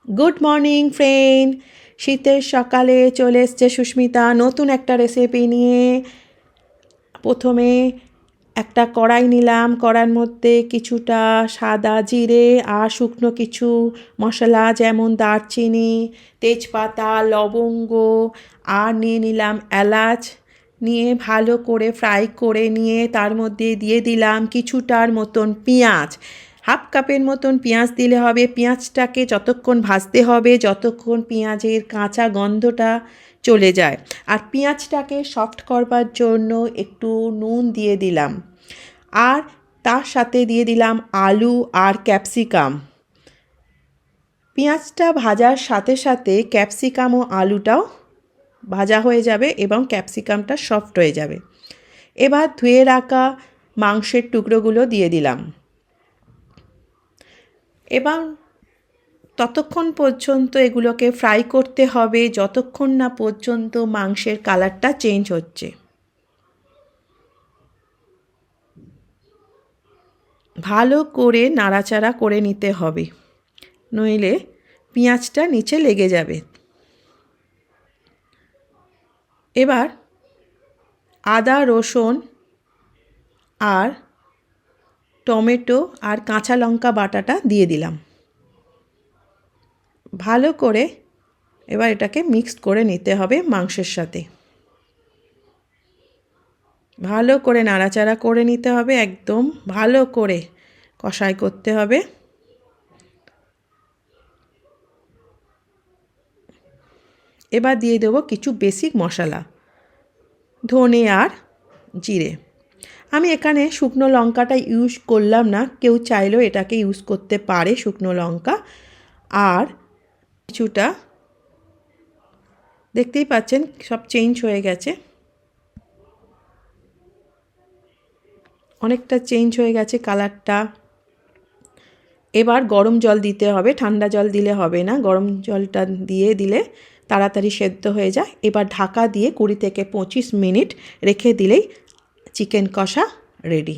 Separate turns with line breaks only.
Good morning friend. শীতের সকালে চলে এসছে সুস্মিতা নতুন একটা রেসিপি নিয়ে। প্রথমে একটা কড়াই নিলাম, কড়ার মধ্যে কিছুটা সাদা জিরে আর শুকনো কিছু মশলা যেমন দারচিনি, তেজপাতা, লবঙ্গ আর নিয়ে নিলাম এলাচ, নিয়ে ভালো করে ফ্রাই করে নিয়ে তার মধ্যে দিয়ে দিলাম কিছুটার মতন পেঁয়াজ। হাফ কাপের মতন পেঁয়াজ দিলে হবে। পেঁয়াজটাকে যতক্ষণ ভাজতে হবে যতক্ষণ পেঁয়াজের কাঁচা গন্ধটা চলে যায়। আর পেঁয়াজটাকে সফট করবার জন্য একটু নুন দিয়ে দিলাম, আর তার সাথে দিয়ে দিলাম আলু আর ক্যাপসিকাম। পেঁয়াজটা ভাজার সাথে সাথে ক্যাপসিকাম ও আলুটাও ভাজা হয়ে যাবে এবং ক্যাপসিকামটা সফট হয়ে যাবে। এবার ধুয়ে রাখা মাংসের টুকরোগুলো দিয়ে দিলাম। এবার ততক্ষণ পর্যন্ত এগুলোকে ফ্রাই করতে হবে যতক্ষণ না পর্যন্ত মাংসের কালারটা চেঞ্জ হচ্ছে। ভালো করে নাড়াচাড়া করে নিতে হবে, নইলে পেঁয়াজটা নিচে লেগে যাবে। এবার আদা, রসুন আর টমেটো আর কাঁচা লঙ্কা বাটাটা দিয়ে দিলাম। ভালো করে এবার এটাকে মিক্সড করে নিতে হবে মাংসের সাথে। ভালো করে নাড়াচাড়া করে নিতে হবে, একদম ভালো করে কষাই করতে হবে। এবার দিয়ে দেবো কিছু বেসিক মশলা, ধনে আর জিরে। আমি এখানে শুকনো লঙ্কাটা ইউজ করলাম না, কেউ চাইলেও এটাকে ইউজ করতে পারে শুকনো লঙ্কা। আর কিছুটা দেখতেই পাচ্ছেন সব চেঞ্জ হয়ে গেছে, অনেকটা চেঞ্জ হয়ে গেছে কালারটা। এবার গরম জল দিতে হবে, ঠান্ডা জল দিলে হবে না, গরম জলটা দিয়ে দিলে তাড়াতাড়ি সেদ্ধ হয়ে যায়। এবার ঢাকা দিয়ে 20 থেকে 25 মিনিট রেখে দিলেই চিকেন কষা রেডি।